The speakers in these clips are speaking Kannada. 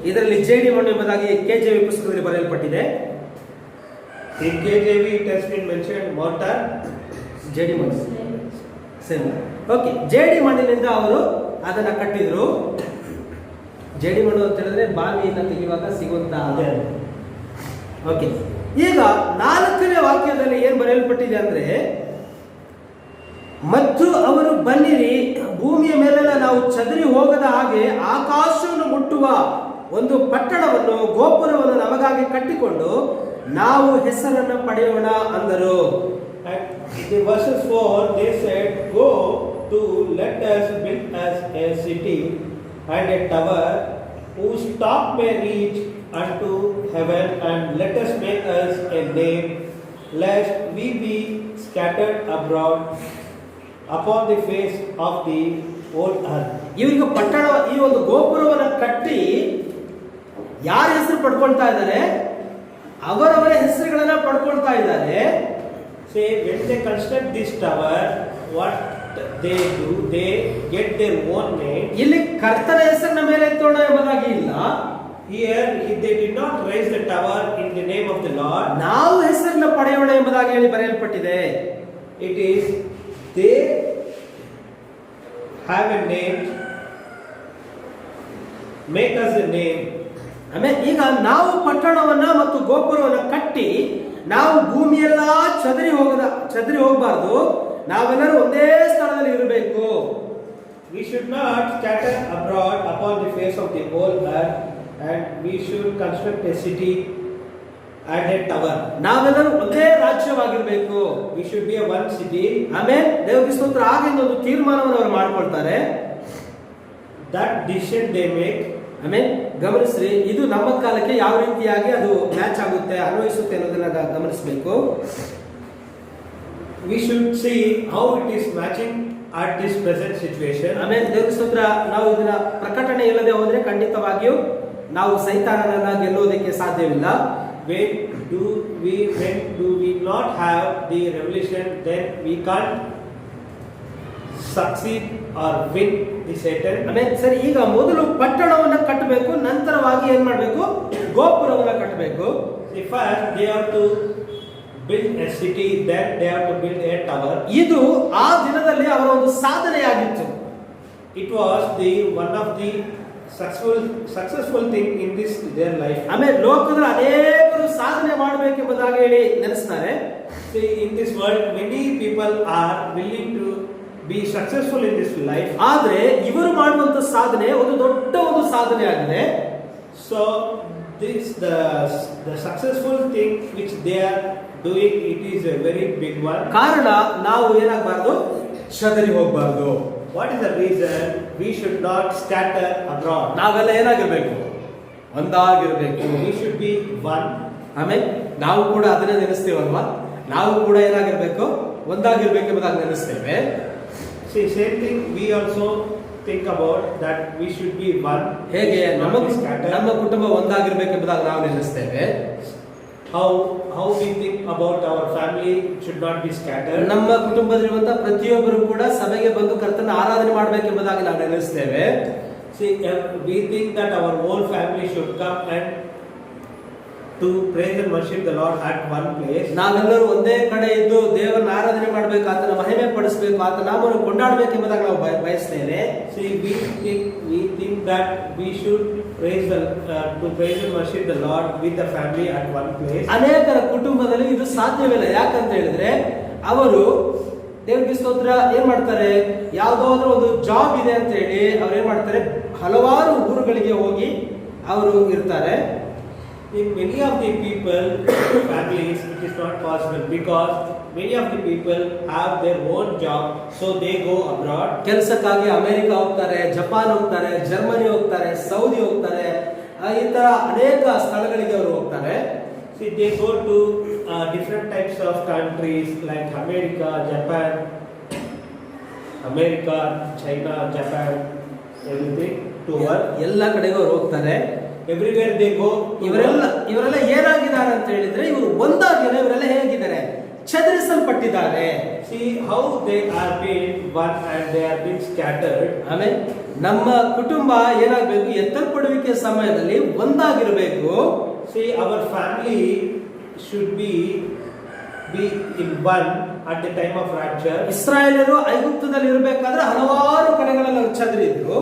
ಇದರಲ್ಲಿ ಜೇಡಿ ಮಣ್ಣು ಎಂಬುದಾಗಿ KJV ಪುಸ್ತಕದಲ್ಲಿ ಬರೆಯಲ್ಪಟ್ಟಿದೆ. In KJV it has been mentioned mortar. ಜೇಡಿ ಮಣ್ಣು ಸೇಮ್. ಓಕೆ, ಜೇಡಿ ಮಣ್ಣಿನಿಂದ ಅವರು ಅದನ್ನ ಕಟ್ಟಿದ್ರು. ಜೇಡಿ ಮಣ್ಣು ಅಂತ ಹೇಳಿದ್ರೆ ಬಾವಿಯಿಂದ ತೆಗೆಯುವಾಗ ಸಿಗುವಂತ. ಓಕೆ, ಈಗ 4ನೇ ವಾಕ್ಯದಲ್ಲಿ ಏನ್ ಬರೆಯಲ್ಪಟ್ಟಿದೆ ಅಂದ್ರೆ, ಮತ್ತು ಅವರು ಬನ್ನಿರಿ, ಭೂಮಿಯ ಮೇಲೆಲ್ಲ ನಾವು ಚದರಿ ಹೋಗದ ಹಾಗೆ ಆಕಾಶವನ್ನು ಮುಟ್ಟುವ ಒಂದು ಪಟ್ಟಣವನ್ನು, ಗೋಪುರವನ್ನು ನಮಗಾಗಿ ಕಟ್ಟಿಕೊಂಡು ನಾವು ಹೆಸರನ್ನು ಪಡೆಯೋಣ ಅಂದರು. And in the verses 4 they said, go to let us build us a city and a tower whose top may reach unto heaven, and let us make us a name, lest we be scattered abroad upon the face of the whole earth. ಇವರಿಗೆ ಪಟ್ಟಣ, ಈ ಒಂದು ಗೋಪುರವನ್ನು ಕಟ್ಟಿ ಯಾರ ಹೆಸರು ಪಡ್ಕೊಳ್ತಾ ಇದ್ದಾರೆ? ಅವರವರ ಹೆಸರುಗಳನ್ನ ಪಡ್ಕೊಳ್ತಾ ಇದ್ದಾರೆ. Say, when they construct this tower, what they do, they get their own name. ಇಲ್ಲಿ ಕರ್ತನ ಹೆಸರಿನ ಮೇಲೆ ಎತ್ತೋಣ ಎಂಬುದಾಗಿ ಇಲ್ಲ. Here they did not raise the tower in the name of the Lord. ನಾವು ಹೆಸರನ್ನ ಪಡೆಯೋಣ ಎಂಬುದಾಗಿ ಹೇಳಿ ಬರೆಯಲ್ಪಟ್ಟಿದೆ. It is they have a name, make us a name. ಆಮೇಲೆ ಈಗ ನಾವು ಪಟ್ಟಣವನ್ನ ಮತ್ತು ಗೋಪುರವನ್ನ ಕಟ್ಟಿ ನಾವು ಭೂಮಿಯೆಲ್ಲ ಚದರಿ ಹೋಗಬಾರ್ದು. ನಾವೆಲ್ಲರೂ ಒಂದೇ ಸ್ಥಳದಲ್ಲಿ ಇರಬೇಕು. We should not scatter abroad upon the face of the whole earth, and we should construct a city and a tower. ನಾವೆಲ್ಲರೂ ಒಂದೇ ರಾಜ್ಯವಾಗಿರಬೇಕು. We should be a one city. ಆಮೇಲೆ ದೇವರಿಗೆ ಸ್ತೋತ್ರ. ಆಗಿಂದ ಒಂದು ತೀರ್ಮಾನವನ್ನು ಅವರು ಮಾಡ್ಕೊಳ್ತಾರೆ. That decision they make. ಆಮೇಲೆ ಗಮನಿಸ್ರಿ, ಇದು ನಮ್ಮ ಕಾಲಕ್ಕೆ ಯಾವ ರೀತಿಯಾಗಿ ಅದು ಮ್ಯಾಚ್ ಆಗುತ್ತೆ, ಅನ್ವಯಿಸುತ್ತೆ ಅನ್ನೋದನ್ನ ಗಮನಿಸಬೇಕು. We should see how it is matching at this present situation. ಆಮೇಲೆ ದೇವರ ಸ್ತೋತ್ರ. ನಾವು ಇದನ್ನ ಪ್ರಕಟಣೆ ಇಲ್ಲದೆ ಹೋದ್ರೆ ಖಂಡಿತವಾಗಿಯೂ ನಾವು ಸೈತಾನನನ್ನ ಗೆಲ್ಲುವುದಕ್ಕೆ ಸಾಧ್ಯವಿಲ್ಲ. When do we not have the revelation, then we can't succeed or win the Satan. ಆಮೇಲೆ ಸರಿ, ಈಗ ಮೊದಲು ಪಟ್ಟಣವನ್ನ ಕಟ್ಟಬೇಕು, ನಂತರವಾಗಿ ಏನ್ ಮಾಡಬೇಕು? ಗೋಪುರವನ್ನ ಕಟ್ಟಬೇಕು. First they have to build a city, then they have to build a tower. ಇದು ಆ ದಿನದಲ್ಲಿ ಅವರ ಒಂದು ಸಾಧನೆಯಾಗಿತ್ತು. It was the one of the successful thing in this their life. ಆಮೇಲೆ ಲೋಕದಲ್ಲಿ ಅನೇಕರು ಸಾಧನೆ ಮಾಡಬೇಕೆಂಬುದಾಗಿ ಹೇಳಿ ನೆನೆಸ್ತಾರೆ. See, in this world many people are willing to be successful in this life. ಆದ್ರೆ ಇವರು ಮಾಡುವಂತ ಸಾಧನೆ ಒಂದು ದೊಡ್ಡ ಒಂದು ಸಾಧನೆ ಆಗಿದೆ. So this the successful thing which they are doing, it is a very big one. ಕಾರಣ, ನಾವು ಏನಾಗಬಾರ್ದು? ಚದರಿ ಹೋಗಬಾರ್ದು. What is the reason? We should not scatter abroad. ನಾವೆಲ್ಲ ಏನಾಗಿರ್ಬೇಕು? ಒಂದಾಗಿರ್ಬೇಕು. We should be one. ಆಮೇಲೆ ನಾವು ಕೂಡ ಅದನ್ನೇ ನೆನೆಸ್ತೀವಲ್ವಾ? ನಾವು ಕೂಡ ಏನಾಗಿರ್ಬೇಕು? ಒಂದಾಗಿರ್ಬೇಕೆಂಬುದಾಗಿ ನೆನೆಸ್ತೇವೆ. See, same thing we also think about, that we should be one. ಹೇಗೆ ನಮ್ಮ ಕುಟುಂಬ ಒಂದಾಗಿರ್ಬೇಕೆಂಬುದಾಗಿ ನಾವು ನೆನೆಸ್ತೇವೆ. How we think about our family should not be scattered. ನಮ್ಮ ಕುಟುಂಬದಲ್ಲಿರುವಂತಹ ಪ್ರತಿಯೊಬ್ಬರು ಕೂಡ ಸಭೆಗೆ ಬಂದು ಕರ್ತನ ಆರಾಧನೆ ಮಾಡಬೇಕೆಂಬುದಾಗಿ ನಾವು ನೆನೆಸ್ತೇವೆ. See, we think that our whole family should come and to praise and worship the Lord at one place. ನಾವೆಲ್ಲರೂ ಒಂದೇ ಕಡೆ ಇದ್ದು ದೇವರನ್ನ ಆರಾಧನೆ ಮಾಡಬೇಕು, ಆತನ ಮಹಿಮೆ ಪಡಿಸಬೇಕು, ಆತನ ನಾಮವನ್ನು ಕೊಂಡಾಡಬೇಕೆಂಬುದಾಗಿ ನಾವು ಬಯಸ್ತೇವೆ. See, we think that we should to praise and worship the Lord with the family at one place. ಅನೇಕರ ಕುಟುಂಬದಲ್ಲಿ ಇದು ಸಾಧ್ಯವಿಲ್ಲ. ಯಾಕಂತ ಹೇಳಿದ್ರೆ ಅವರು ದೇವರಿಗೆ ಸ್ತೋತ್ರ ಏನ್ ಮಾಡ್ತಾರೆ? ಯಾವುದಾದ್ರೂ ಒಂದು ಜಾಬ್ ಇದೆ ಅಂತ ಹೇಳಿ ಅವ್ರು ಏನ್ ಮಾಡ್ತಾರೆ? ಹಲವಾರು ಊರುಗಳಿಗೆ ಹೋಗಿ ಅವರು ಇರ್ತಾರೆ. In many of the people families it is not possible, because many of the people have their own job, so they go abroad. ಕೆಲಸಕ್ಕಾಗಿ ಅಮೆರಿಕ ಹೋಗ್ತಾರೆ, ಜಪಾನ್ ಹೋಗ್ತಾರೆ, ಜರ್ಮನಿ ಹೋಗ್ತಾರೆ, ಸೌದಿ ಹೋಗ್ತಾರೆ, ಈ ತರ ಅನೇಕ ಸ್ಥಳಗಳಿಗೆ ಅವರು ಹೋಗ್ತಾರೆ. See, they go to different types of countries like America, China, Japan, everything to work. ಎಲ್ಲ ಕಡೆಗೂ ಅವರು ಹೋಗ್ತಾರೆ. Everywhere they go. ಇವರೆಲ್ಲ ಏನಾಗಿದ್ದಾರೆ ಅಂತ ಹೇಳಿದ್ರೆ, ಇವರು ಒಂದಾಗಿಲ್ಲ. ಇವರೆಲ್ಲ ಹೇಗಿದ್ದಾರೆ? ಚದರಿಸಲ್ಪಟ್ಟಿದ್ದಾರೆ. See how they are being one and they are being scattered. ಆಮೇಲೆ ನಮ್ಮ ಕುಟುಂಬ ಏನಾಗಬೇಕು, ಎತ್ತಲ್ಪಡುವಿಕೆ ಸಮಯದಲ್ಲಿ ಒಂದಾಗಿರಬೇಕು. See, our family should be in one at the time of rapture. ಇಸ್ರಾಯೇಲರು ಐಗುಪ್ತದಲ್ಲಿ ಇರಬೇಕಾದ್ರೆ ಹಲವಾರು ಕಡೆಗಳಲ್ಲಿ ಅವರು ಚದರಿದ್ರು.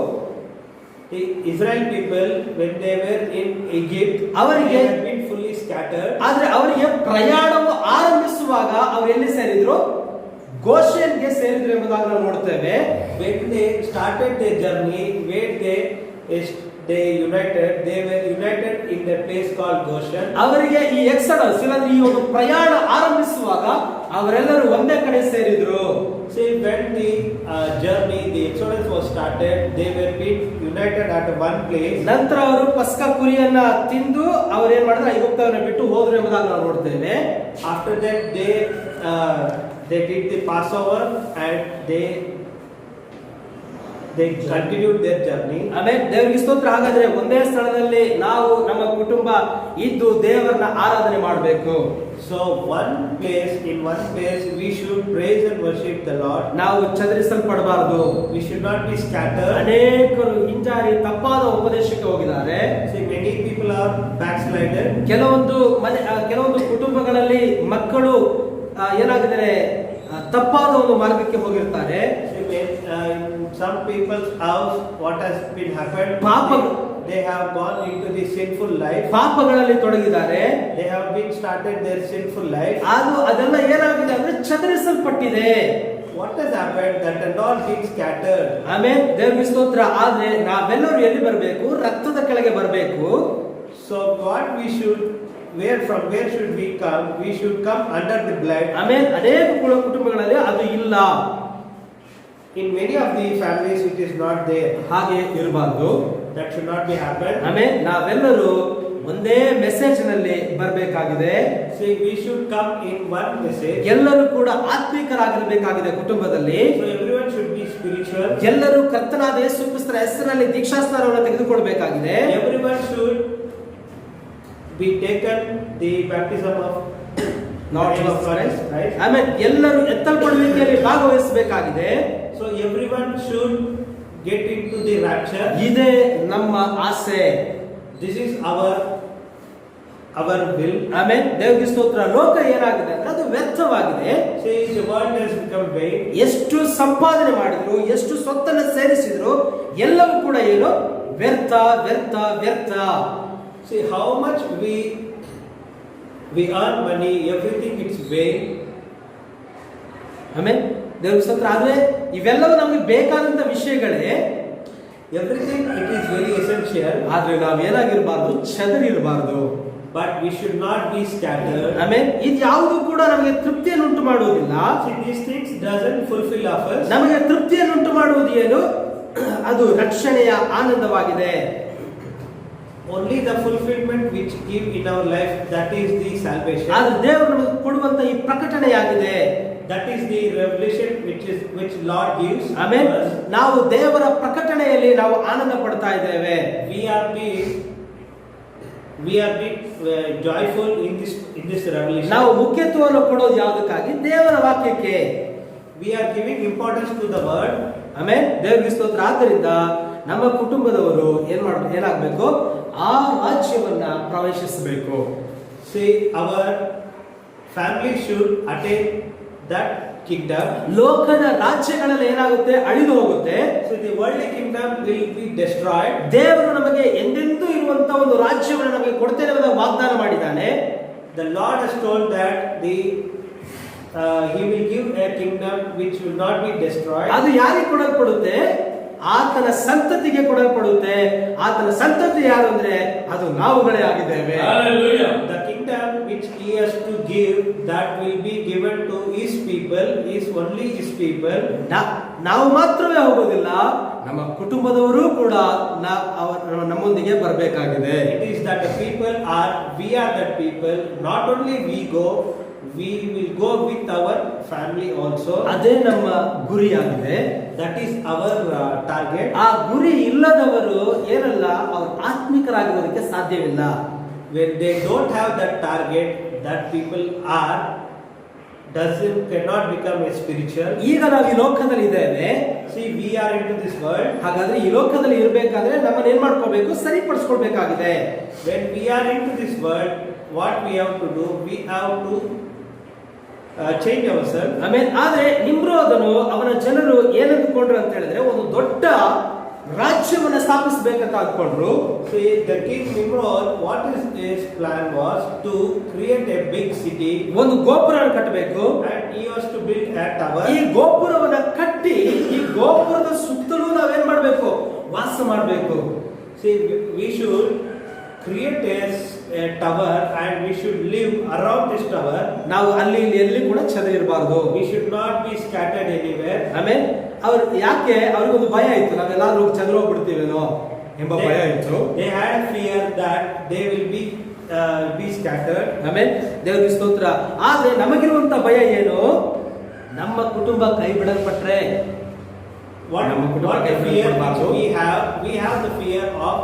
The Israel people, when they were in Egypt, ಅವರಿಗೆ they had been fully scattered. ಆದ್ರೆ ಅವರಿಗೆ ಪ್ರಯಾಣವು ಆರಂಭಿಸುವಾಗ ಅವರು ಎಲ್ಲಿ ಸೇರಿದ್ರು? ಗೋಷೆನ್ಗೆ ಸೇರಿದ್ರು ಎಂಬುದಾಗಿ ನಾವು ನೋಡ್ತೇವೆ. When they started their journey, where they united, they were united in the place called Goshen. ಅವರಿಗೆ ಈ ಎಕ್ಸಡಸ್ ಇಲ್ಲಂದ್ರೆ ಈ ಒಂದು ಪ್ರಯಾಣ ಆರಂಭಿಸುವಾಗ ಅವರೆಲ್ಲರೂ ಒಂದೇ ಕಡೆ ಸೇರಿದ್ರು. See, when the journey, the Exodus was started, they were being united at one place. ನಂತರ ಅವರು ಪಸ್ಕ ಕುರಿಯನ್ನ ತಿಂದು ಅವರು ಏನ್ ಮಾಡಿದ್ರು, ಐಗುಪ್ತವನ್ನ ಬಿಟ್ಟು ಹೋದ್ರು ಎಂಬುದಾಗಿ ನಾವು ನೋಡ್ತೇವೆ. After that, they did the Passover and they continued their journey. ಆಮೇಲೆ ದೇವರಿಗೆ ಸ್ತೋತ್ರ. ಹಾಗಾದ್ರೆ ಒಂದೇ ಸ್ಥಳದಲ್ಲಿ ನಾವು ನಮ್ಮ ಕುಟುಂಬ ಇದ್ದು ದೇವರನ್ನ ಆರಾಧನೆ ಮಾಡಬೇಕು. So in one place we should praise and worship the Lord. ನಾವು ಚದರಿಸಲ್ಪಡಬಾರದು. We should not be scattered. ಅನೇಕರು ಹಿಂಜಾರಿ ತಪ್ಪಾದ ಉಪದೇಶಕ್ಕೆ ಹೋಗಿದ್ದಾರೆ. See, many people are backslided. ಕೆಲವೊಂದು ಕುಟುಂಬಗಳಲ್ಲಿ ಮಕ್ಕಳು ಏನಾಗಿದ್ದಾರೆ, ತಪ್ಪಾದ ಒಂದು ಮಾರ್ಗಕ್ಕೆ ಹೋಗಿರ್ತಾರೆ. In some people's house, what has been happened? They have gone into the sinful life. ಪಾಪಗಳಲ್ಲಿ ತೊಡಗಿದ್ದಾರೆ. They have been started their sinful life. ಅದೆಲ್ಲ ಏನಾಗಿದೆ ಅಂದ್ರೆ ಚದರಿಸಲ್ಪಟ್ಟಿದೆ. What has happened? That and all been scattered. ಆಮೇಲೆ ದೇವರಿಗೆ ಸ್ತೋತ್ರ. ಆದ್ರೆ ನಾವೆಲ್ಲರೂ ಎಲ್ಲಿ ಬರಬೇಕು? ರಕ್ತದ ಕೆಳಗೆ ಬರಬೇಕು. So from where should we come? We should come under the blood. ಆಮೇಲೆ ಅನೇಕ ಕುಟುಂಬಗಳಲ್ಲಿ ಅದು ಇಲ್ಲ. In many of the families it is not there. ಹಾಗೆ ಇರಬಾರದು. That should not be happen. ಆಮೇಲೆ ನಾವೆಲ್ಲರೂ ಒಂದೇ ಮೆಸೇಜ್ ನಲ್ಲಿ ಬರಬೇಕಾಗಿದೆ. See, we should come in one message. ಎಲ್ಲರೂ ಕೂಡ ಆತ್ಮಿಕರಾಗಿರಬೇಕಾಗಿದೆ ಕುಟುಂಬದಲ್ಲಿ. So everyone should be spiritual. ಎಲ್ಲರೂ ಕರ್ತನಾದ ಯೇಸು ಕ್ರಿಸ್ತರ ಹೆಸರಿನಲ್ಲಿ ದೀಕ್ಷಾಸ್ನಾನವನ್ನು ತೆಗೆದುಕೊಳ್ಳಬೇಕಾಗಿದೆ. Everyone should be taken the baptism of Lord Jesus Christ. ಆಮೇಲೆ ಎಲ್ಲರೂ ಎತ್ತಲ್ಪಡುವಿಕೆಯಲ್ಲಿ ಭಾಗವಹಿಸಬೇಕಾಗಿದೆ. So everyone should get into the rapture. ಇದೇ ನಮ್ಮ ಆಸೆ. This is our will. ಆಮೇಲೆ ದೇವರಿಗೆ ಸ್ತೋತ್ರ. ಲೋಕ ಏನಾಗಿದೆ ಅಂದ್ರೆ ಅದು ವ್ಯರ್ಥವಾಗಿದೆ. See, the world has become vain. ಎಷ್ಟು ಸಂಪಾದನೆ ಮಾಡಿದ್ರು, ಎಷ್ಟು ಸ್ವತ್ತನ್ನು ಸೇರಿಸಿದ್ರು, ಎಲ್ಲವೂ ಕೂಡ ಏನು ವ್ಯರ್ಥ ವ್ಯರ್ಥ ವ್ಯರ್ಥ. See, how much we earn money, everything it's vain. ಆಮೇಲೆ ದೇವರ ಸ್ತೋತ್ರ. ಆದ್ರೆ ಇವೆಲ್ಲವೂ ನಮಗೆ ಬೇಕಾದಂತ ವಿಷಯಗಳೇ. Everything it is very essential. ಆದ್ರೆ ನಾವು ಏನಾಗಿರಬಾರ್ದು, ಚದರಿರಬಾರ್ದು. But we should not be scattered. ಆಮೇಲೆ ಇದು ಯಾವುದು ಕೂಡ ನಮಗೆ ತೃಪ್ತಿಯನ್ನು ಉಂಟು ಮಾಡುವುದಿಲ್ಲ. See, these things doesn't fulfill us. ನಮಗೆ ತೃಪ್ತಿಯನ್ನು ಉಂಟು ಮಾಡುವುದು ಏನು? ಅದು ರಕ್ಷಣೆಯ ಆನಂದವಾಗಿದೆ. Only the fulfillment which give in our life, that is the salvation. ಆದ್ರೆ ದೇವರು ನಮಗೆ ಕೊಡುವಂತ ಈ ಪ್ರಕಟಣೆಯಾಗಿದೆ. That is the revelation which Lord gives. ಆಮೇಲೆ ನಾವು ದೇವರ ಪ್ರಕಟಣೆಯಲ್ಲಿ ನಾವು ಆನಂದ ಪಡ್ತಾ ಇದ್ದೇವೆ. We are being joyful in this revelation. ನಾವು ಮುಖ್ಯತ್ವವನ್ನು ಕೊಡೋದು ಯಾವುದಕ್ಕಾಗಿ? ದೇವರ ವಾಕ್ಯಕ್ಕೆ. We are giving importance to the word. ಆಮೇಲೆ ದೇವರಿಗೆ ಸ್ತೋತ್ರ. ಆದ್ದರಿಂದ ನಮ್ಮ ಕುಟುಂಬದವರು ಏನಾಗಬೇಕು? ಆ ರಾಜ್ಯವನ್ನ ಪ್ರವೇಶಿಸಬೇಕು. See, our family should attain that kingdom. ಲೋಕದ ರಾಜ್ಯಗಳಲ್ಲಿ ಏನಾಗುತ್ತೆ? ಅಳಿದು ಹೋಗುತ್ತೆ. So the worldly kingdom will be destroyed. ದೇವರು ನಮಗೆ ಎಂದೆಂದೂ ಇರುವಂತ ಒಂದು ರಾಜ್ಯವನ್ನು ನಮಗೆ ಕೊಡ್ತೇನೆ ಅಂತ ವಾಗ್ದಾನ ಮಾಡಿದ್ದಾನೆ. The Lord has told that He will give a kingdom which will not be destroyed. ಅದು ಯಾರಿಗೆ ಕೊಡಲ್ಪಡುತ್ತೆ? ಆತನ ಸಂತತಿಗೆ ಕೊಡಲ್ಪಡುತ್ತೆ. ಆತನ ಸಂತತಿ ಯಾರು ಅಂದ್ರೆ ಅದು ನಾವುಗಳೇ ಆಗಿದ್ದೇವೆ. Hallelujah. The kingdom which He has to give, that will be given to His people, is only His people. ನಾವು ಮಾತ್ರವೇ ಹೋಗೋದಿಲ್ಲ, ನಮ್ಮ ಕುಟುಂಬದವರು ಕೂಡ ನಮ್ಮೊಂದಿಗೆ ಬರಬೇಕಾಗಿದೆ. It is that we are that people. Not only we go, we will go with our family also. ಅದೇ ನಮ್ಮ ಗುರಿಯಾಗಿದೆ. That is our target. ಆ ಗುರಿ ಇಲ್ಲದವರು ಏನಲ್ಲ, ಅವರು ಆತ್ಮಿಕರಾಗಿರೋದಕ್ಕೆ ಸಾಧ್ಯವಿಲ್ಲ. When they don't have that target, that people are cannot become a spiritual. ಈಗ ನಾವು ಈ ಲೋಕದಲ್ಲಿ ಇದ್ದೇವೆ. See, we are into this world. ಹಾಗಾದ್ರೆ ಈ ಲೋಕದಲ್ಲಿ ಇರಬೇಕಾದ್ರೆ ನಮ್ಮನ್ನ ಏನ್ ಮಾಡ್ಕೋಬೇಕು? ಸರಿಪಡಿಸ್ಕೊಳ್ಬೇಕಾಗಿದೆ. When we are into this world, what we have to do? We have to change ourselves. ಆಮೇಲೆ ಆದ್ರೆ ನಿಮ್ರೋದನು ಅವನ ಜನರು ಏನಂದುಕೊಂಡ್ರು ಅಂತ ಹೇಳಿದ್ರೆ ಒಂದು ದೊಡ್ಡ ರಾಜ್ಯವನ್ನ ಸ್ಥಾಪಿಸಬೇಕಂತ ಅಂದ್ಕೊಂಡ್ರು. See, the king Nimrod, what is his plan was to create a big city. ಒಂದು ಗೋಪುರವನ್ನು ಕಟ್ಟಬೇಕು. And he was to build a tower. ಈ ಗೋಪುರವನ್ನ ಕಟ್ಟಿ ಈ ಗೋಪುರದ ಸುತ್ತಲೂ ನಾವೇನ್ ಮಾಡಬೇಕು? ವಾಸ ಮಾಡಬೇಕು. See, we should create a tower and we should live around this tower. ನಾವು ಅಲ್ಲಿ ಇಲ್ಲಿ ಎಲ್ಲಿ ಕೂಡ ಚದರಿರಬಾರದು. We should not be scattered anywhere. ಆಮೇಲೆ ಅವ್ರು ಯಾಕೆ ಅವ್ರಿಗೊಂದು ಭಯ ಇತ್ತು, ನಾವೆಲ್ಲಾದ್ರೂ ಚದರೋಗ್ಬಿಡ್ತೀವೇನೋ ಎಂಬ ಭಯ ಇತ್ತು. They had fear that they will be scattered. ಆಮೇಲೆ ದೇವರಿಗೆ ಸ್ತೋತ್ರ. ಆದ್ರೆ ನಮಗಿರುವಂತ ಭಯ ಏನು? ನಮ್ಮ ಕುಟುಂಬ ಕೈ ಬಿಡಲ್ಪಟ್ರೆ What fear we have the fear of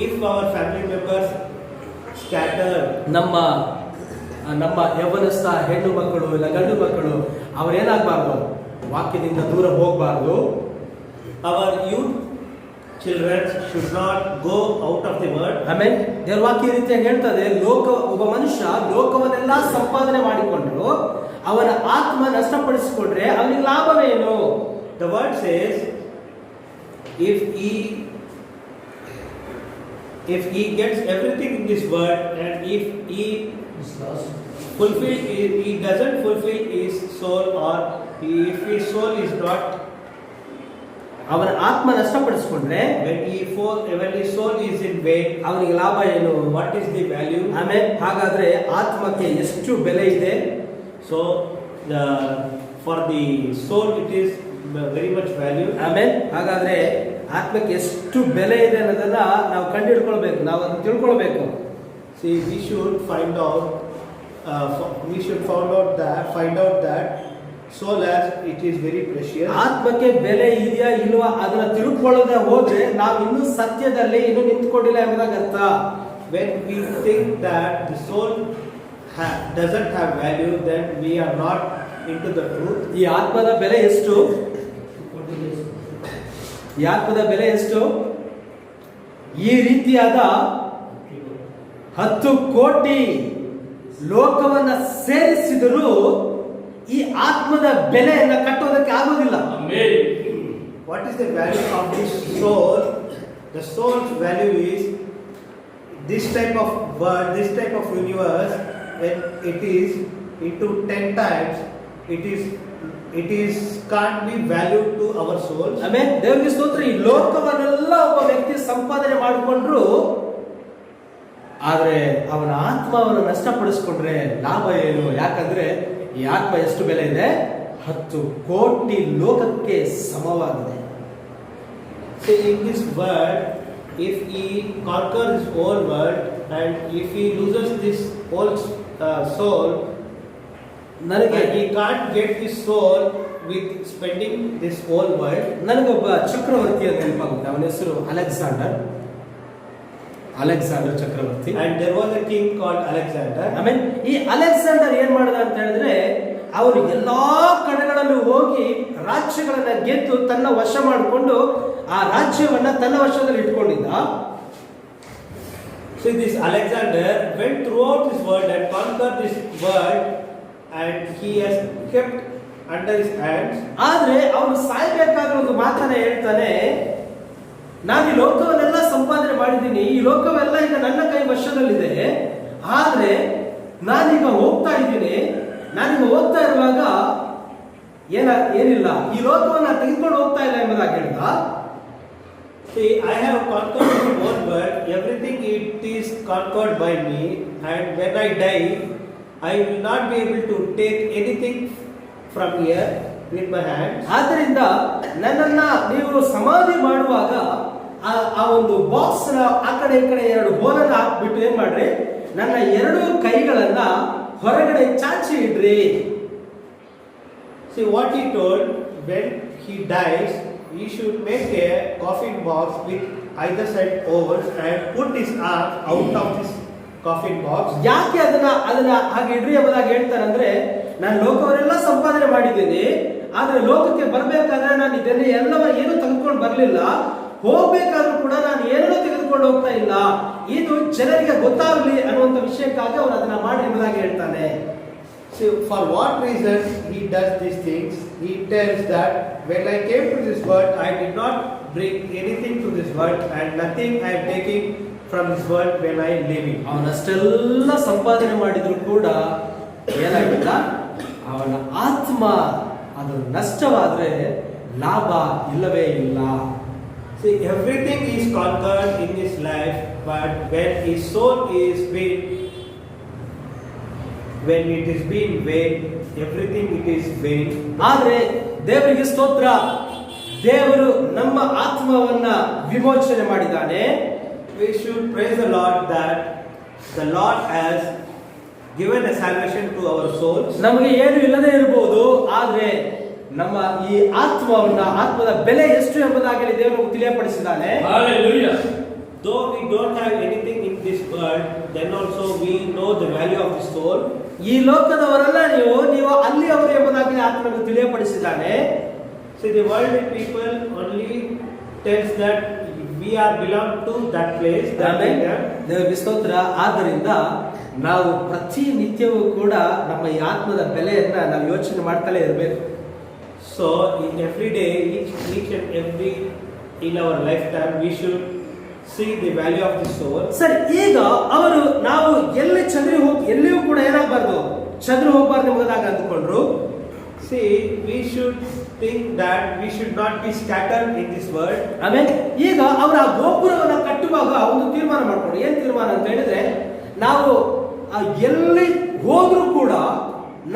if our family members scattered. ನಮ್ಮ ಯೌವನಸ್ಥ ಹೆಣ್ಣು ಮಕ್ಕಳು ಇಲ್ಲ ಗಂಡು ಮಕ್ಕಳು ಅವರೇನಾಗಬಾರ್ದು? ವಾಕ್ಯದಿಂದ ದೂರ ಹೋಗಬಾರ್ದು. Our youth children should not go out of the world. ಆಮೇಲೆ ದೇವರ ವಾಕ್ಯ ಈ ರೀತಿಯಾಗಿ ಹೇಳ್ತದೆ, ಒಬ್ಬ ಮನುಷ್ಯ ಲೋಕವನ್ನೆಲ್ಲ ಸಂಪಾದನೆ ಮಾಡಿಕೊಂಡ್ರು ಅವನ ಆತ್ಮ ನಷ್ಟಪಡಿಸಿಕೊಂಡ್ರೆ ಅವನಿಗೆ ಲಾಭವೇನು? The word says, if he gets everything in this world and if he doesn't fulfill his soul, or if his soul is not, ಅವನ ಆತ್ಮ ನಷ್ಟಪಡಿಸಿಕೊಂಡ್ರೆ when his soul is in vain, ಅವನಿಗೆ ಲಾಭ ಏನು? what is the value? ಆಮೇಲೆ ಹಾಗಾದ್ರೆ ಆತ್ಮಕ್ಕೆ ಎಷ್ಟು ಬೆಲೆ ಇದೆ? So for the soul it is very much value. ಆಮೇಲೆ ಹಾಗಾದ್ರೆ ಆತ್ಮಕ್ಕೆ ಎಷ್ಟು ಬೆಲೆ ಇದೆ ಅನ್ನೋದನ್ನ ನಾವು ಕಂಡುಹಿಡ್ಕೊಳ್ಬೇಕು, ನಾವು ಅದನ್ನ ತಿಳ್ಕೊಳ್ಬೇಕು. See, we should find out that soul as it is very precious. ಆತ್ಮಕ್ಕೆ ಬೆಲೆ ಇದೆಯಾ ಇಲ್ವಾ ಅದನ್ನ ತಿಳ್ಕೊಳ್ಳದೆ ಹೋದ್ರೆ ನಾವು ಇನ್ನೂ ಸತ್ಯದಲ್ಲಿ ಇನ್ನೂ ನಿಂತ್ಕೊಂಡಿಲ್ಲ ಎಂಬುದಾಗಿ ಅರ್ಥ. When we think that the soul doesn't have value, then we are not into the truth. ಈ ಆತ್ಮದ ಬೆಲೆ ಎಷ್ಟು? ಈ ಆತ್ಮದ ಬೆಲೆ ಎಷ್ಟು? ಈ ರೀತಿಯಾದ 10 ಕೋಟಿ ಲೋಕವನ್ನ ಸೇರಿಸಿದರೂ ಈ ಆತ್ಮದ ಬೆಲೆಯನ್ನ ಕಟ್ಟೋದಕ್ಕೆ ಆಗೋದಿಲ್ಲ. What is the value of this soul? The soul's value is this type of world, this type of universe. When it is into 10 times, it is can't be valued to our souls. ಆಮೇಲೆ ದೇವರಿಗೆ ಸ್ತೋತ್ರ. ಈ ಲೋಕವನ್ನೆಲ್ಲ ಒಬ್ಬ ವ್ಯಕ್ತಿ ಸಂಪಾದನೆ ಮಾಡಿಕೊಂಡ್ರು, ಆದ್ರೆ ಅವನ ಆತ್ಮವನ್ನು ನಷ್ಟಪಡಿಸ್ಕೊಂಡ್ರೆ ಲಾಭ ಏನು? ಯಾಕಂದ್ರೆ ಈ ಆತ್ಮ ಎಷ್ಟು ಬೆಲೆ ಇದೆ? 10 ಕೋಟಿ ಲೋಕಕ್ಕೆ ಸಮವಾಗಿದೆ. See, in this world, if he conquers this whole world and if he loses this whole soul, he can't get this soul with spending this whole world. ನನಗೊಬ್ಬ ಚಕ್ರವರ್ತಿ ಅಂತ ನೆನಪಾಗುತ್ತೆ. ಅವನ ಹೆಸರು ಅಲೆಕ್ಸಾಂಡರ್ ಚಕ್ರವರ್ತಿ. And there was a king called Alexander. ಆಮೇಲೆ ಈ ಅಲೆಕ್ಸಾಂಡರ್ ಏನ್ ಮಾಡಿದ ಅಂತ ಹೇಳಿದ್ರೆ, ಅವರು ಎಲ್ಲಾ ಕಡೆಗಳಲ್ಲೂ ಹೋಗಿ ರಾಜ್ಯಗಳನ್ನ ಗೆದ್ದು ತನ್ನ ವಶ ಮಾಡಿಕೊಂಡು ಆ ರಾಜ್ಯವನ್ನ ತನ್ನ ವಶದಲ್ಲಿ ಇಟ್ಕೊಂಡಿದ್ದ. So this Alexander went throughout this world and conquered this world, and he has kept under his hands. ಆದ್ರೆ ಅವನು ಸಾಯ್ಬೇಕಾದ್ರೆ ಒಂದು ಮಾತನ್ನ ಹೇಳ್ತಾನೆ, ನಾನು ಈ ಲೋಕವನ್ನೆಲ್ಲ ಸಂಪಾದನೆ ಮಾಡಿದ್ದೀನಿ, ಈ ಲೋಕವೆಲ್ಲ ಈಗ ನನ್ನ ಕೈ ವಶದಲ್ಲಿದೆ, ಆದ್ರೆ ನಾನೀಗ ಹೋಗ್ತಾ ಇದ್ದೀನಿ, ನಾನೀಗ ಹೋಗ್ತಾ ಇರುವಾಗ ಏನಿಲ್ಲ, ಈ ಲೋಕವನ್ನ ತೆಗೆದುಕೊಂಡು ಹೋಗ್ತಾ ಇಲ್ಲ ಎಂಬುದಾಗಿ ಹೇಳಿದ. See, I have conquered the whole world, everything it is conquered by me, and when I die, I will not be able to take anything from here with my hands. ಆದ್ದರಿಂದ ನನ್ನನ್ನ ನೀವು ಸಮಾಧಿ ಮಾಡುವಾಗ ಆ ಒಂದು ಬಾಕ್ಸ್ ಆ ಕಡೆ ಈ ಕಡೆ 2 ಹೋಲನ್ನ ಹಾಕ್ಬಿಟ್ಟು ಏನ್ ಮಾಡ್ರಿ, ನನ್ನ 2 ಕೈಗಳನ್ನ ಹೊರಗಡೆ ಚಾಚಿ ಇಡ್ರಿ. See what he told, when he dies, he should make a coffin box with either side ovals and put his arms out of this coffin box. ಯಾಕೆ ಅದನ್ನ ಹಾಗೆ ಇಡ್ರಿ ಎಂಬುದಾಗಿ ಹೇಳ್ತಾರಂದ್ರೆ, ನಾನು ಲೋಕವರೆಲ್ಲ ಸಂಪಾದನೆ ಮಾಡಿದ್ದೀನಿ, ಆದ್ರೆ ಲೋಕಕ್ಕೆ ಬರ್ಬೇಕಾದ್ರೆ ನಾನು ಇದನ್ನೇ ಎಲ್ಲವ ಏನು ತೆಗೆದುಕೊಂಡು ಬರ್ಲಿಲ್ಲ, ಹೋಗ್ಬೇಕಾದ್ರೂ ಕೂಡ ನಾನು ಏನನ್ನೂ ತೆಗೆದುಕೊಂಡು ಹೋಗ್ತಾ ಇಲ್ಲ, ಇದು ಜನರಿಗೆ ಗೊತ್ತಾಗ್ಲಿ ಅನ್ನುವಂಥ ವಿಷಯಕ್ಕಾಗಿ ಅವನು ಅದನ್ನ ಮಾಡಿ ಎಂಬುದಾಗಿ ಹೇಳ್ತಾನೆ. So for what reason he does these things? He tells that when I came to this world, I did not bring anything to this world, and nothing I am taking from this world when I am living. ಅವನಷ್ಟೆಲ್ಲ ಸಂಪಾದನೆ ಮಾಡಿದ್ರು ಕೂಡ ಏನಾಗಿಲ್ಲ, ಅವನ ಆತ್ಮ ಅದು ನಷ್ಟವಾದ್ರೆ ಲಾಭ ಇಲ್ಲವೇ ಇಲ್ಲ. See, everything is conquered in his life, but when his soul is vain, when it is being vain, everything it is vain. ಆದ್ರೆ ದೇವರಿಗೆ ಸ್ತೋತ್ರ, ದೇವರು ನಮ್ಮ ಆತ್ಮವನ್ನ ವಿಮೋಚನೆ ಮಾಡಿದ್ದಾನೆ. We should praise the Lord that the Lord has given a salvation to our souls. ನಮಗೆ ಏನು ಇಲ್ಲದೆ ಇರಬಹುದು, ಆದ್ರೆ ನಮ್ಮ ಈ ಆತ್ಮದ ಬೆಲೆ ಎಷ್ಟು ಎಂಬುದಾಗಿ ದೇವರು ತಿಳಿಯಪಡಿಸಿದ್ದಾನೆ. Hallelujah. Though we don't have anything in this world, then also we know the value of the soul. ಈ ಲೋಕದವರೆಲ್ಲ ನೀವು ಅಲ್ಲಿಯವರು ಎಂಬುದಾಗಿ ಆತ್ಮನಿಗೆ ತಿಳಿಯಪಡಿಸಿದ್ದಾನೆ. See, the worldly people only tells that we are belong to that place, that area. ದೇವರಿಗೆ ಸ್ತೋತ್ರ. ಆದ್ದರಿಂದ ನಾವು ಪ್ರತಿನಿತ್ಯವೂ ಕೂಡ ನಮ್ಮ ಈ ಆತ್ಮದ ಬೆಲೆಯನ್ನ ನಾವು ಯೋಚನೆ ಮಾಡ್ತಲೇ ಇರಬೇಕು. So in every day, each and every in our lifetime, we should see the value of the soul. ಸರಿ, ಈಗ ಅವರು ನಾವು ಎಲ್ಲಿಯೂ ಕೂಡ ಏನಾಗಬಾರ್ದು, ಚಂದ್ರ ಹೋಗಬಾರ್ದು ಎಂಬುದಾಗಿ ಅಂದುಕೊಂಡ್ರು. See, we should think that we should not be scattered in this world. ಆಮೇಲೆ ಈಗ ಅವರ ಆ ಗೋಪುರವನ್ನು ಕಟ್ಟುವಾಗ ಒಂದು ತೀರ್ಮಾನ ಮಾಡ್ಕೊಂಡು, ಏನ್ ತೀರ್ಮಾನ ಅಂತ ಹೇಳಿದ್ರೆ, ನಾವು ಎಲ್ಲಿ ಹೋದ್ರೂ ಕೂಡ